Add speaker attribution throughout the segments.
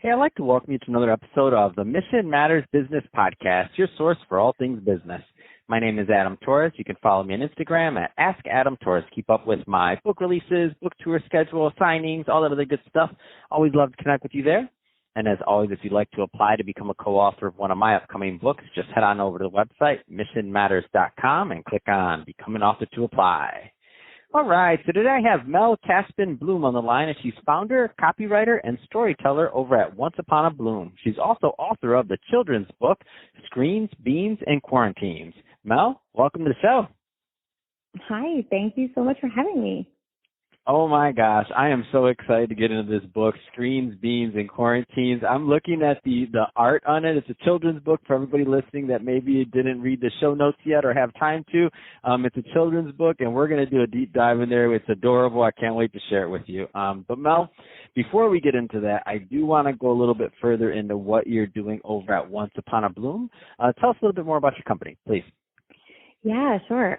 Speaker 1: Hey, I'd like to welcome you to another episode of the Mission Matters Business Podcast, your source for all things business. My name is Adam Torres. You can follow me on Instagram at AskAdamTorres. Keep up with my book releases, book tour schedule, signings, all that other good stuff. Always love to connect with you there. And as always, if you'd like to apply to become a co-author of one of my upcoming books, just head on over to the website, missionmatters.com, and click on Become an Author to apply. All right, so today I have Mel Kaspin Blume on the line, and she's founder, copywriter, and storyteller over at Once Upon a Blume. She's also author of the children's book, Screens, Beans, and Quarantines. Mel, welcome to the show.
Speaker 2: Hi, thank you so much for having me.
Speaker 1: Oh my gosh, I am so excited to get into this book, Screens, Beans, and Quarantines. I'm looking at the art on it. It's a children's book for everybody listening that maybe didn't read the show notes yet or have time to. It's a children's book, and we're going to do a deep dive in there. It's adorable. I can't wait to share it with you. But Mel, before we get into that, I do want to go a little bit further into what you're doing over at Once Upon a Blume. Tell us a little bit more about your company, please.
Speaker 2: Yeah, sure.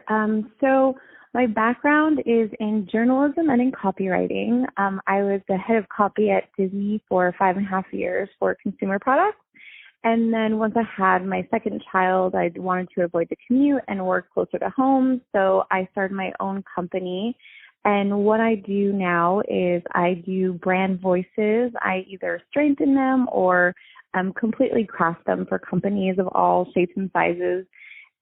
Speaker 2: So my background is in journalism and in copywriting. I was the head of copy at Disney for 5.5 years for consumer products. And then once I had my second child, I wanted to avoid the commute and work closer to home. So I started my own company. And what I do now is I do brand voices. I either strengthen them or completely craft them for companies of all shapes and sizes.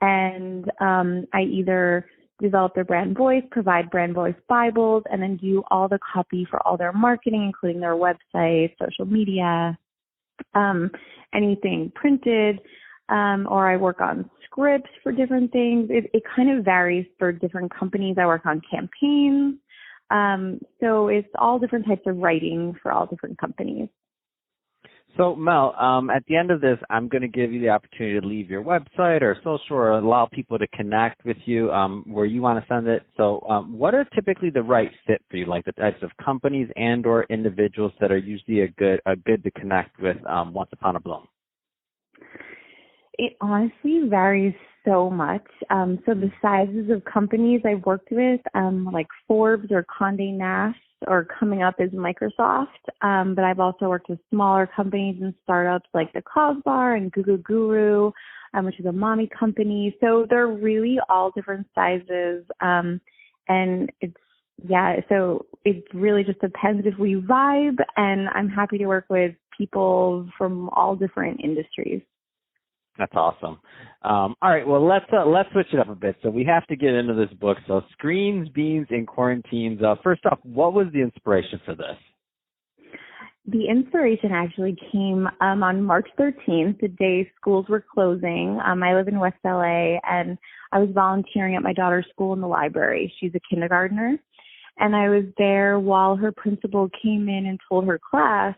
Speaker 2: And I either develop their brand voice, provide brand voice Bibles, and then do all the copy for all their marketing, including their website, social media, anything printed, or I work on scripts for different things. It kind of varies for different companies. I work on campaigns. So it's all different types of writing for all different companies.
Speaker 1: So, Mel, at the end of this, I'm going to give you the opportunity to leave your website or social or allow people to connect with you where you want to send it. So what are typically the right fit for you, like the types of companies and or individuals that are usually a good to connect with Once Upon a Blume?
Speaker 2: It honestly varies so much. So the sizes of companies I've worked with, like Forbes or Condé Nast, or coming up is Microsoft. But I've also worked with smaller companies and startups like the Cause Bar and Google Guru, which is a mommy company. So they're really all different sizes. And so it really just depends if we vibe, and I'm happy to work with people from all different industries.
Speaker 1: That's awesome. All right, well, let's switch it up a bit. So we have to get into this book. So Screens, Beans, and Quarantines. First off, what was the inspiration for this?
Speaker 2: The inspiration actually came on March 13th, the day schools were closing. I live in West LA, and I was volunteering at my daughter's school in the library. She's a kindergartner. And I was there while her principal came in and told her class,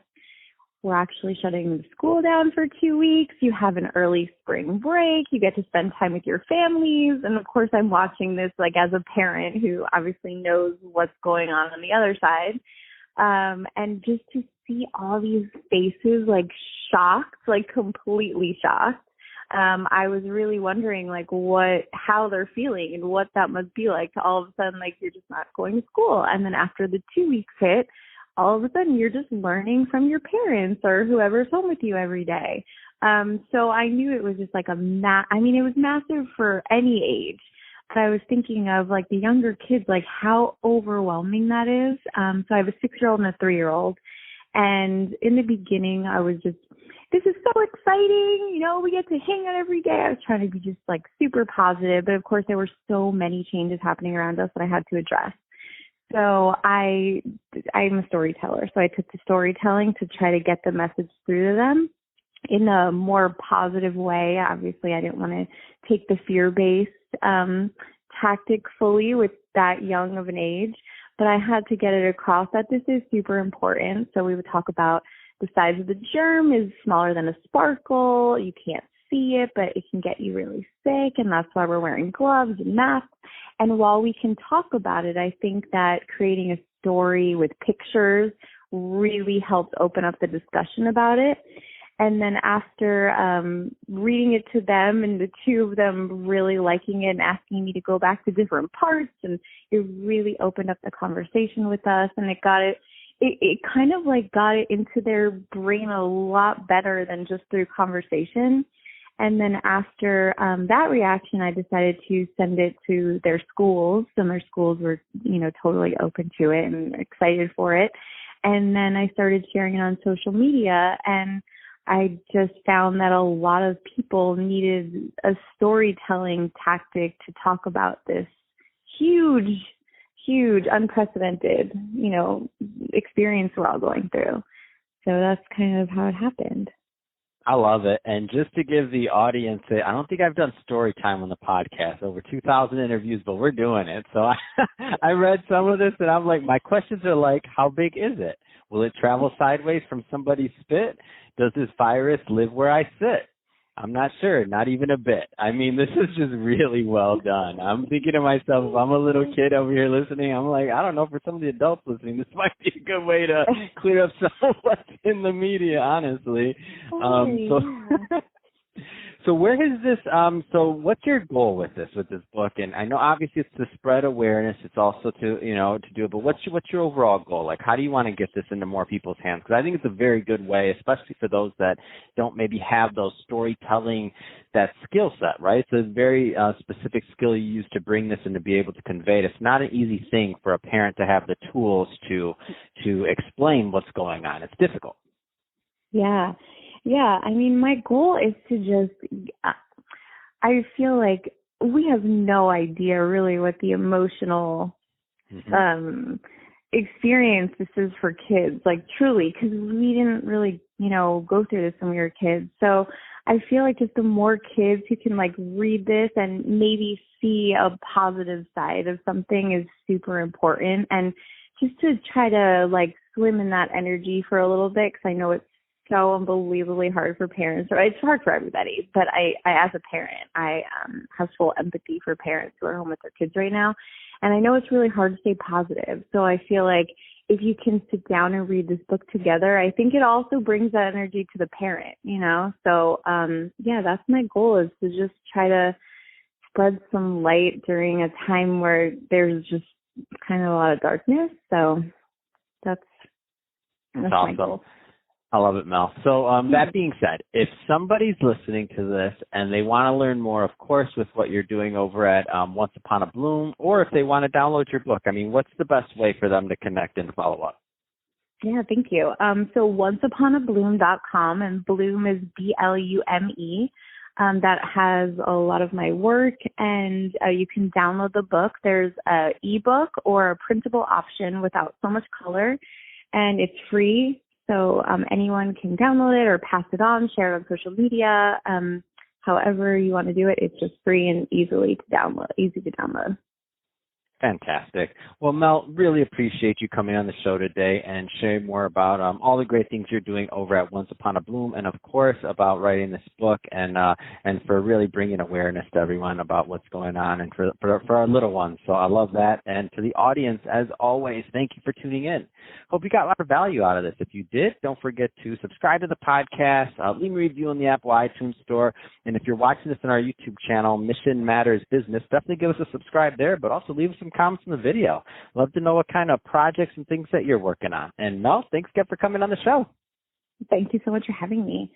Speaker 2: we're actually shutting the school down for 2 weeks. You have an early spring break. You get to spend time with your families. And of course, I'm watching this like as a parent who obviously knows what's going on the other side. And just to see all these faces like shocked, like completely shocked. I was really wondering like how they're feeling and what that must be like to all of a sudden, like you're just not going to school. And then after the 2 weeks hit, all of a sudden you're just learning from your parents or whoever's home with you every day. So I knew it was just like it was massive for any age. But I was thinking of like the younger kids, like how overwhelming that is. So I have a 6-year-old and a 3-year-old. And in the beginning, I was just, this is so exciting. You know, we get to hang out every day. I was trying to be just like super positive. But of course, there were so many changes happening around us that I had to address. So I'm a storyteller. So I took to storytelling to try to get the message through to them in a more positive way. Obviously, I didn't want to take the fear-based tactic fully with that young of an age, but I had to get it across that this is super important. So we would talk about the size of the germ is smaller than a sparkle. You can't see it, but it can get you really sick, and that's why we're wearing gloves and masks. And while we can talk about it, I think that creating a story with pictures really helps open up the discussion about it. And then after reading it to them and the two of them really liking it and asking me to go back to different parts, and it really opened up the conversation with us, and it it kind of like got it into their brain a lot better than just through conversation. And then after that reaction, I decided to send it to their schools. And their schools were, totally open to it and excited for it. And then I started sharing it on social media. And I just found that a lot of people needed a storytelling tactic to talk about this huge, unprecedented, experience we're all going through. So that's kind of how it happened.
Speaker 1: I love it. And just to give the audience, I don't think I've done story time on the podcast, over 2,000 interviews, but we're doing it. So I read some of this and I'm like, my questions are like, how big is it? Will it travel sideways from somebody's spit? Does this virus live where I sit? I'm not sure, not even a bit. I mean, this is just really well done. I'm thinking to myself, if I'm a little kid over here listening, I'm like, I don't know, for some of the adults listening, this might be a good way to clear up some of what's in the media, honestly. So where is this, so what's your goal with this book? And I know obviously it's to spread awareness. It's also to do it, but what's your overall goal? Like, how do you want to get this into more people's hands? Because I think it's a very good way, especially for those that don't maybe have those storytelling, that skill set, right? It's a very specific skill you use to bring this and to be able to convey it. It's not an easy thing for a parent to have the tools to explain what's going on. It's difficult.
Speaker 2: Yeah. Yeah, I mean, my goal is to just, I feel like we have no idea really what the emotional experience this is for kids, like truly, because we didn't really, go through this when we were kids. So I feel like just the more kids who can like read this and maybe see a positive side of something is super important. And just to try to like swim in that energy for a little bit, because I know it's so unbelievably hard for parents, or it's hard for everybody, but I as a parent, I have full empathy for parents who are home with their kids right now. And I know it's really hard to stay positive. So I feel like if you can sit down and read this book together, I think it also brings that energy to the parent, So, that's my goal, is to just try to spread some light during a time where there's just kind of a lot of darkness. So that's
Speaker 1: awesome.
Speaker 2: My goal.
Speaker 1: I love it, Mel. So that being said, if somebody's listening to this and they want to learn more, of course, with what you're doing over at Once Upon a Blume, or if they want to download your book, I mean, what's the best way for them to connect and follow up?
Speaker 2: Yeah, thank you. So onceuponablume.com, and Blume is Blume. That has a lot of my work, and you can download the book. There's an ebook or a printable option without so much color, and it's free. So anyone can download it or pass it on, share it on social media. However you want to do it, it's just free and easy to download.
Speaker 1: Fantastic. Well, Mel, really appreciate you coming on the show today and sharing more about all the great things you're doing over at Once Upon a Blume, and of course about writing this book and for really bringing awareness to everyone about what's going on and for our little ones. So I love that. And to the audience, as always, thank you for tuning in. Hope you got a lot of value out of this. If you did, don't forget to subscribe to the podcast, leave me a review in the Apple iTunes store, and if you're watching this on our YouTube channel, Mission Matters Business, definitely give us a subscribe there, but also leave us some comments in the video. Love to know what kind of projects and things that you're working on. And Mel, thanks again for coming on the show.
Speaker 2: Thank you so much for having me.